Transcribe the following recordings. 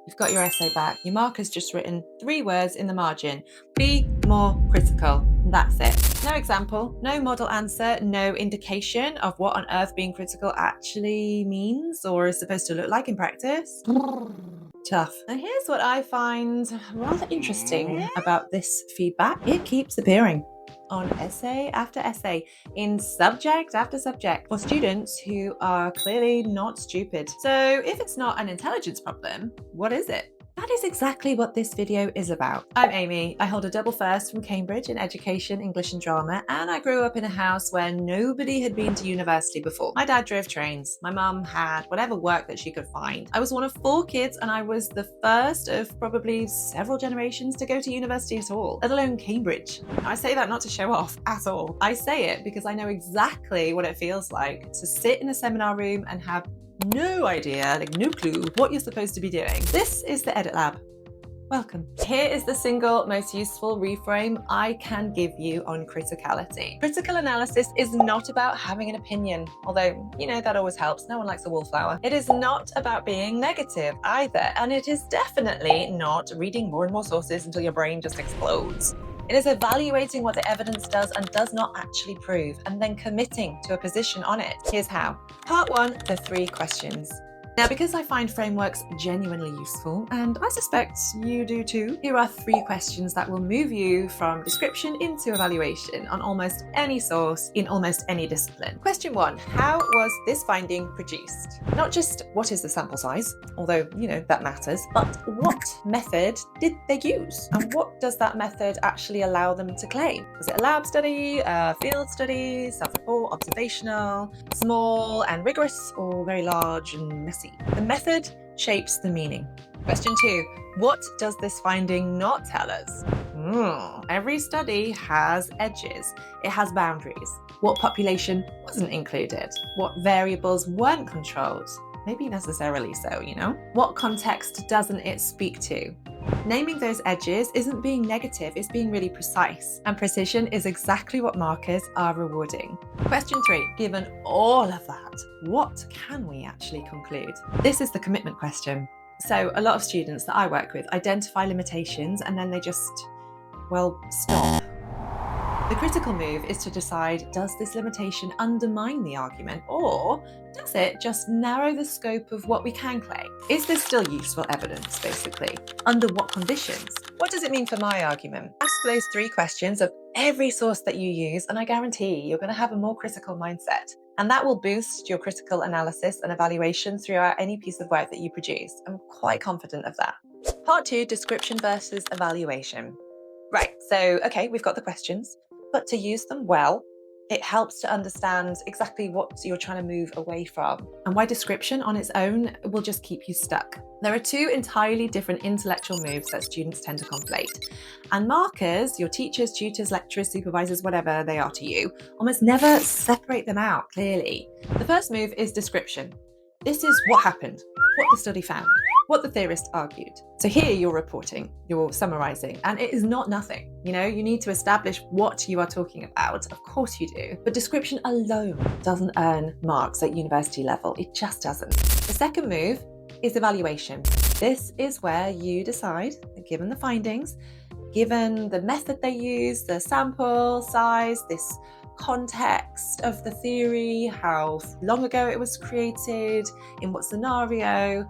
You've got your essay back. Your marker's just written 3 words in the margin. Be more critical. That's it. No example, no model answer, no indication of what on earth being critical actually means or is supposed to look like in practice. Tough. And here's what I find rather interesting about this feedback. It keeps appearing on essay after essay, in subject after subject, for students who are clearly not stupid. So if it's not an intelligence problem, what is it? That is exactly what this video is about. I'm Amy. I hold a double first from Cambridge in education, English and drama, and I grew up in a house where nobody had been to university before. My dad drove trains. My mum had whatever work that she could find. I was one of 4 kids and I was the first of probably several generations to go to university at all, let alone Cambridge. I say that not to show off at all. I say it because I know exactly what it feels like to sit in a seminar room and have no idea, no clue what you're supposed to be doing. This is the Edit Lab. Welcome. Here is the single most useful reframe I can give you on criticality. Critical analysis is not about having an opinion, although, that always helps. No one likes a wallflower. It is not about being negative either, and it is definitely not reading more and more sources until your brain just explodes. It is evaluating what the evidence does and does not actually prove, and then committing to a position on it. Here's how. Part 1, the 3 questions. Now, because I find frameworks genuinely useful, and I suspect you do too, here are 3 questions that will move you from description into evaluation on almost any source in almost any discipline. Question 1, how was this finding produced? Not just what is the sample size, although, that matters, but what method did they use? And what does that method actually allow them to claim? Was it a lab study, a field study, self-report, observational, small and rigorous, or very large and messy? The method shapes the meaning. Question 2, what does this finding not tell us? Every study has edges. It has boundaries. What population wasn't included? What variables weren't controlled? Maybe necessarily so, What context doesn't it speak to? Naming those edges isn't being negative, it's being really precise. And precision is exactly what markers are rewarding. Question 3, given all of that, what can we actually conclude? This is the commitment question. So a lot of students that I work with identify limitations and then they just, stop. The critical move is to decide, does this limitation undermine the argument, or does it just narrow the scope of what we can claim? Is this still useful evidence, basically? Under what conditions? What does it mean for my argument? Ask those 3 questions of every source that you use, and I guarantee you're going to have a more critical mindset. And that will boost your critical analysis and evaluation throughout any piece of work that you produce. I'm quite confident of that. Part 2, description versus evaluation. Right, so, okay, we've got the questions. But to use them well, it helps to understand exactly what you're trying to move away from and why description on its own will just keep you stuck. There are 2 entirely different intellectual moves that students tend to conflate. And markers, your teachers, tutors, lecturers, supervisors, whatever they are to you, almost never separate them out clearly. The first move is description. This is what happened, what the study found, what the theorist argued. So here you're reporting, you're summarizing, and it is not nothing. You need to establish what you are talking about. Of course you do. But description alone doesn't earn marks at university level. It just doesn't. The second move is evaluation. This is where you decide, given the findings, given the method they use, the sample size, this context of the theory, how long ago it was created, in what scenario,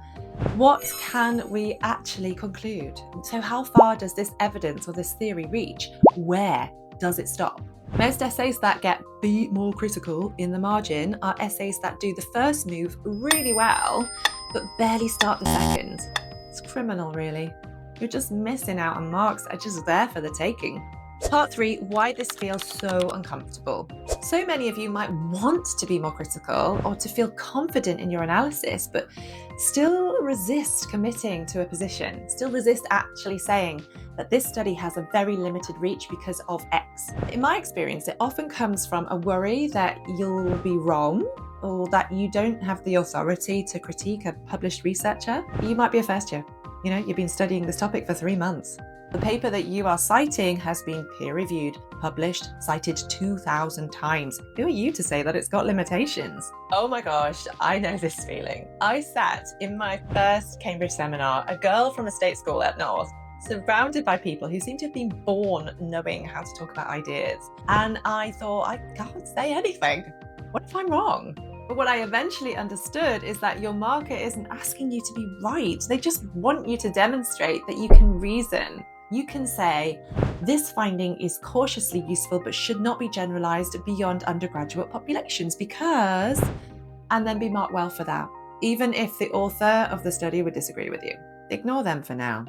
what can we actually conclude? So how far does this evidence or this theory reach? Where does it stop? Most essays that get be more critical in the margin are essays that do the first move really well, but barely start the second. It's criminal, really. You're just missing out on marks that are just there for the taking. Part 3, why this feels so uncomfortable. So many of you might want to be more critical or to feel confident in your analysis, but still resist committing to a position, still resist actually saying that this study has a very limited reach because of X. In my experience, it often comes from a worry that you'll be wrong or that you don't have the authority to critique a published researcher. You might be a first year. You've been studying this topic for 3 months. The paper that you are citing has been peer-reviewed, published, cited 2,000 times. Who are you to say that it's got limitations? Oh my gosh, I know this feeling. I sat in my first Cambridge seminar, a girl from a state school up north, surrounded by people who seem to have been born knowing how to talk about ideas. And I thought, I can't say anything. What if I'm wrong? But what I eventually understood is that your marker isn't asking you to be right. They just want you to demonstrate that you can reason. You can say, this finding is cautiously useful but should not be generalized beyond undergraduate populations because, and then be marked well for that, even if the author of the study would disagree with you. Ignore them for now.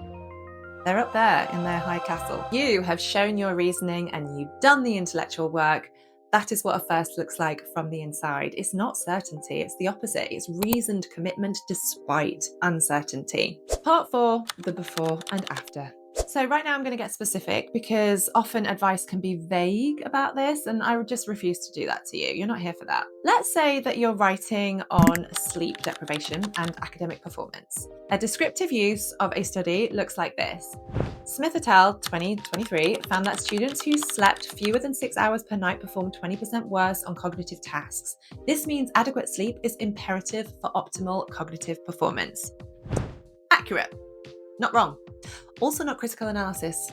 They're up there in their high castle. You have shown your reasoning and you've done the intellectual work. That is what a first looks like from the inside. It's not certainty, it's the opposite. It's reasoned commitment despite uncertainty. Part 4, the before and after. So right now I'm going to get specific because often advice can be vague about this and I would just refuse to do that to you. You're not here for that. Let's say that you're writing on sleep deprivation and academic performance. A descriptive use of a study looks like this. Smith et al. 2023 found that students who slept fewer than 6 hours per night performed 20% worse on cognitive tasks. This means adequate sleep is imperative for optimal cognitive performance. Accurate. Not wrong. Also not critical analysis.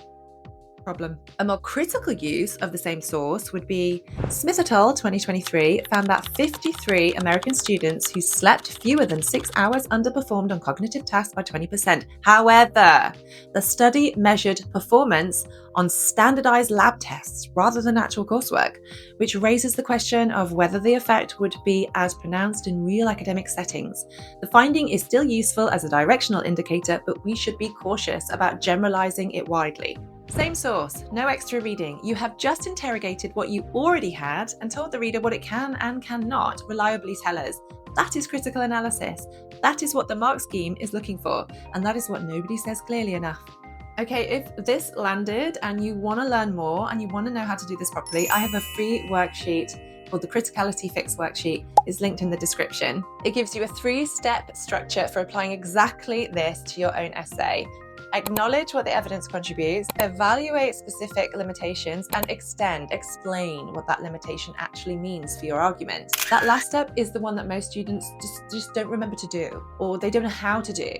Problem. A more critical use of the same source would be Smith et al. 2023 found that 53 American students who slept fewer than 6 hours underperformed on cognitive tasks by 20%. However, the study measured performance on standardized lab tests rather than actual coursework, which raises the question of whether the effect would be as pronounced in real academic settings. The finding is still useful as a directional indicator, but we should be cautious about generalizing it widely. Same source, no extra reading. You have just interrogated what you already had and told the reader what it can and cannot reliably tell us. That is critical analysis. That is what the mark scheme is looking for, and that is what nobody says clearly enough. Okay, if this landed and you want to learn more and you want to know how to do this properly, I have a free worksheet called the Criticality Fix worksheet. It's linked in the description. It gives you a 3-step structure for applying exactly this to your own essay. Acknowledge what the evidence contributes, evaluate specific limitations, and explain what that limitation actually means for your argument. That last step is the one that most students just don't remember to do, or they don't know how to do.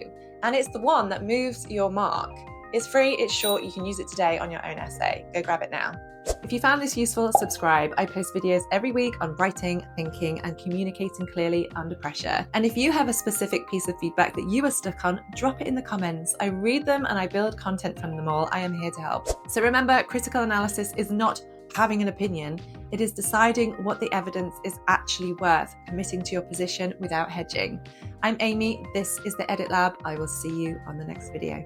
And it's the one that moves your mark. It's free, it's short, you can use it today on your own essay. Go grab it now. If you found this useful, subscribe. I post videos every week on writing, thinking, and communicating clearly under pressure. And if you have a specific piece of feedback that you are stuck on, drop it in the comments. I read them and I build content from them all. I am here to help. So remember, critical analysis is not having an opinion. It is deciding what the evidence is actually worth, committing to your position without hedging. I'm Amy. This is the Edit Lab. I will see you on the next video.